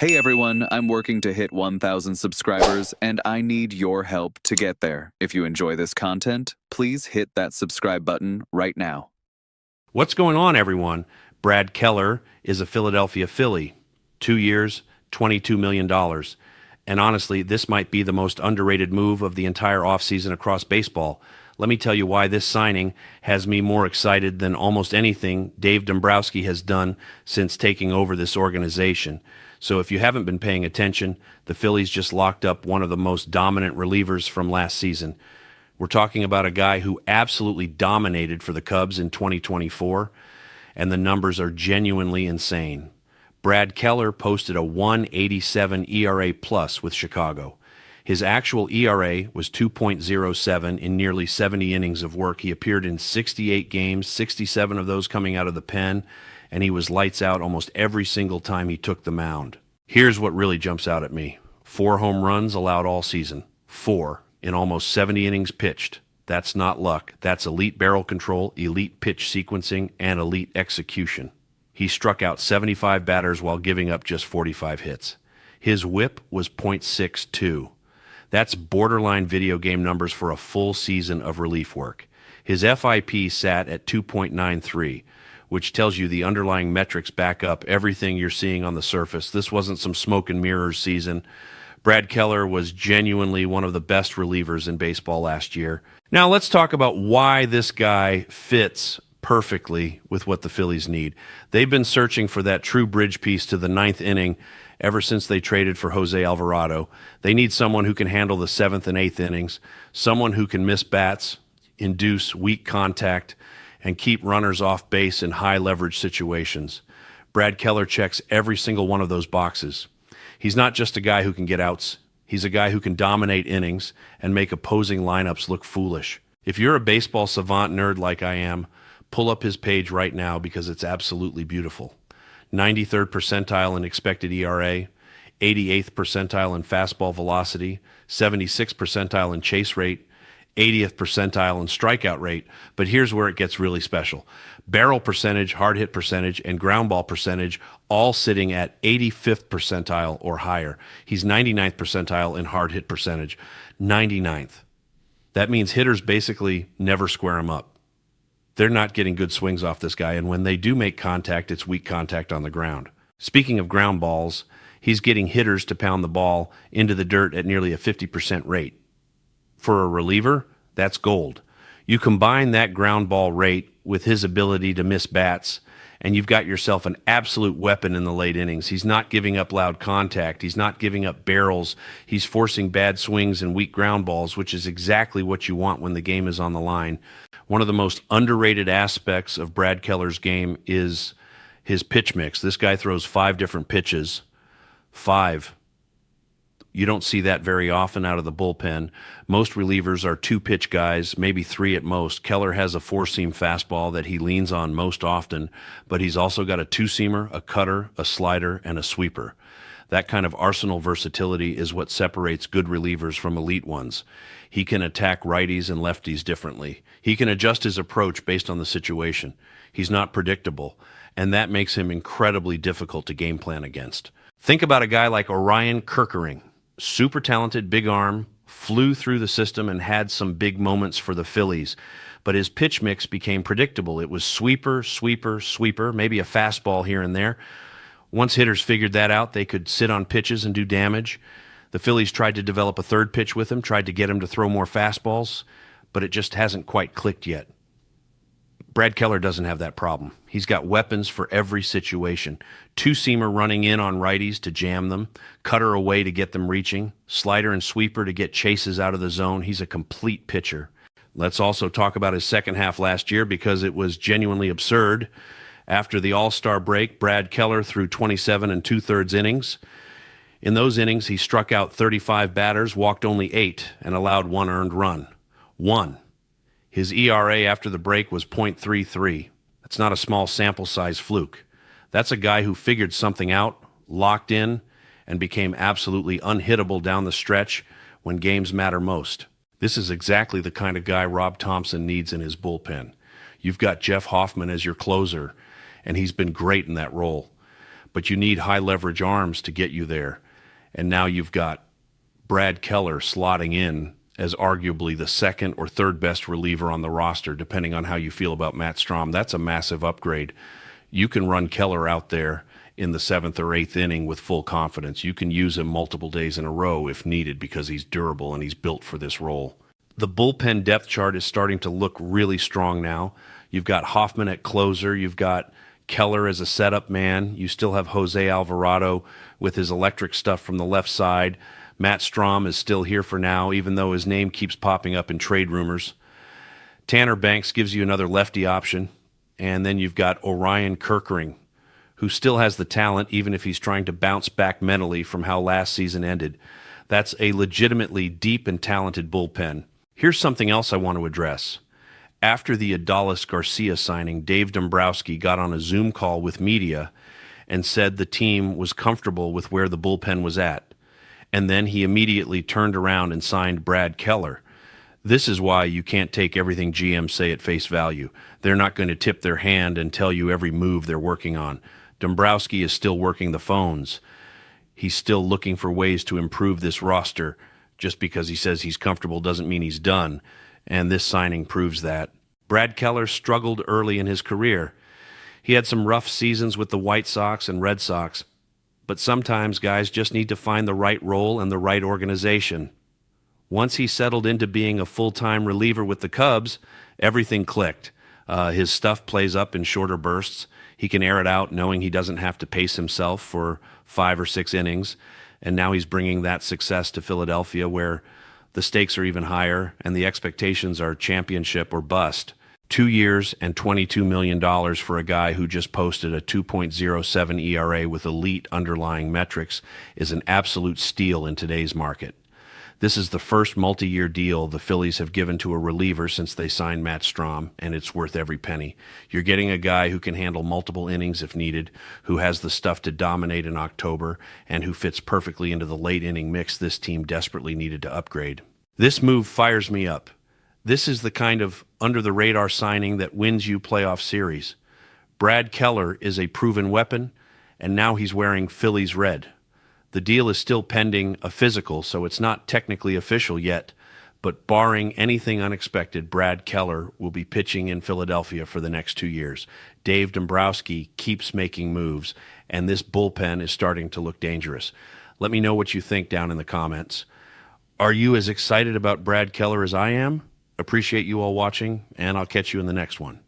Hey everyone, I'm working to hit 1,000 subscribers, and I need your help to get there. If you enjoy this content, please hit that subscribe button right now. What's going on, everyone? Brad Keller is a Philadelphia Philly. 2 years, $22 million. And honestly, this might be the most underrated move of the entire offseason across baseball. Let me tell you why this signing has me more excited than almost anything Dave Dombrowski has done since taking over this organization. So if you haven't been paying attention, the Phillies just locked up one of the most dominant relievers from last season. We're talking about a guy who absolutely dominated for the Cubs in 2024, and the numbers are genuinely insane. Brad Keller posted a 1.87 ERA plus with Chicago. His actual ERA was 2.07 in nearly 70 innings of work. He appeared in 68 games, 67 of those coming out of the pen, and he was lights out almost every single time he took the mound. Here's what really jumps out at me. 4 home runs allowed all season. 4 in almost 70 innings pitched. That's not luck. That's elite barrel control, elite pitch sequencing, and elite execution. He struck out 75 batters while giving up just 45 hits. His whip was .62. That's borderline video game numbers for a full season of relief work. His FIP sat at 2.93, which tells you the underlying metrics back up everything you're seeing on the surface. This wasn't some smoke and mirrors season. Brad Keller was genuinely one of the best relievers in baseball last year. Now let's talk about why this guy fits perfectly with what the Phillies need. They've been searching for that true bridge piece to the 9th inning ever since they traded for Jose Alvarado. They need someone who can handle the 7th and 8th innings, someone who can miss bats, induce weak contact, and keep runners off base in high leverage situations. Brad Keller checks every single one of those boxes. He's not just a guy who can get outs. He's a guy who can dominate innings and make opposing lineups look foolish. If you're a baseball savant nerd like I am, pull up his page right now because it's absolutely beautiful. 93rd percentile in expected ERA, 88th percentile in fastball velocity, 76th percentile in chase rate, 80th percentile in strikeout rate. But here's where it gets really special. Barrel percentage, hard hit percentage, and ground ball percentage all sitting at 85th percentile or higher. He's 99th percentile in hard hit percentage. 99th. That means hitters basically never square him up. They're not getting good swings off this guy, and when they do make contact, it's weak contact on the ground. Speaking of ground balls, he's getting hitters to pound the ball into the dirt at nearly a 50% rate. For a reliever, that's gold. You combine that ground ball rate with his ability to miss bats, and you've got yourself an absolute weapon in the late innings. He's not giving up loud contact. He's not giving up barrels. He's forcing bad swings and weak ground balls, which is exactly what you want when the game is on the line. One of the most underrated aspects of Brad Keller's game is his pitch mix. This guy throws 5 different pitches. 5. You don't see that very often out of the bullpen. Most relievers are 2-pitch guys, maybe 3 at most. Keller has a 4-seam fastball that he leans on most often, but he's also got a 2-seamer, a cutter, a slider, and a sweeper. That kind of arsenal versatility is what separates good relievers from elite ones. He can attack righties and lefties differently. He can adjust his approach based on the situation. He's not predictable, and that makes him incredibly difficult to game plan against. Think about a guy like Orion Kerkering. Super talented, big arm, flew through the system and had some big moments for the Phillies. But his pitch mix became predictable. It was sweeper, sweeper, sweeper, maybe a fastball here and there. Once hitters figured that out, they could sit on pitches and do damage. The Phillies tried to develop a third pitch with him, tried to get him to throw more fastballs, but it just hasn't quite clicked yet. Brad Keller doesn't have that problem. He's got weapons for every situation. 2-seamer running in on righties to jam them, cutter away to get them reaching, slider and sweeper to get chases out of the zone. He's a complete pitcher. Let's also talk about his second half last year because it was genuinely absurd. After the All-Star break, Brad Keller threw 27 2/3 innings. In those innings, he struck out 35 batters, walked only 8, and allowed 1 earned run. 1. His ERA after the break was .33. That's not a small sample size fluke. That's a guy who figured something out, locked in, and became absolutely unhittable down the stretch when games matter most. This is exactly the kind of guy Rob Thompson needs in his bullpen. You've got Jeff Hoffman as your closer, and he's been great in that role. but you need high leverage arms to get you there. And now you've got Brad Keller slotting in as arguably the second or third best reliever on the roster, depending on how you feel about Matt Strahm. That's a massive upgrade. You can run Keller out there in the 7th or 8th inning with full confidence. You can use him multiple days in a row if needed because he's durable and he's built for this role. The bullpen depth chart is starting to look really strong now. You've got Hoffman at closer. You've got Keller as a setup man. You still have Jose Alvarado with his electric stuff from the left side. Matt Strahm is still here for now, even though his name keeps popping up in trade rumors. Tanner Banks gives you another lefty option. And then you've got Orion Kerkering, who still has the talent, even if he's trying to bounce back mentally from how last season ended. That's a legitimately deep and talented bullpen. Here's something else I want to address. After the Adolis Garcia signing, Dave Dombrowski got on a Zoom call with media and said the team was comfortable with where the bullpen was at. And then he immediately turned around and signed Brad Keller. This is why you can't take everything GMs say at face value. They're not going to tip their hand and tell you every move they're working on. Dombrowski is still working the phones. He's still looking for ways to improve this roster. Just because he says he's comfortable doesn't mean he's done, and this signing proves that. Brad Keller struggled early in his career. He had some rough seasons with the White Sox and Red Sox, but sometimes guys just need to find the right role and the right organization. Once he settled into being a full-time reliever with the Cubs, everything clicked. His stuff plays up in shorter bursts. He can air it out knowing he doesn't have to pace himself for 5 or 6 innings. And now he's bringing that success to Philadelphia, where the stakes are even higher and the expectations are championship or bust. 2 years and $22 million for a guy who just posted a 2.07 ERA with elite underlying metrics is an absolute steal in today's market. This is the first multi-year deal the Phillies have given to a reliever since they signed Matt Strahm, and it's worth every penny. You're getting a guy who can handle multiple innings if needed, who has the stuff to dominate in October, and who fits perfectly into the late inning mix this team desperately needed to upgrade. This move fires me up. This is the kind of under-the-radar signing that wins you playoff series. Brad Keller is a proven weapon, and now he's wearing Phillies red. The deal is still pending a physical, so it's not technically official yet, but barring anything unexpected, Brad Keller will be pitching in Philadelphia for the next 2 years. Dave Dombrowski keeps making moves, and this bullpen is starting to look dangerous. Let me know what you think down in the comments. Are you as excited about Brad Keller as I am? Appreciate you all watching, and I'll catch you in the next one.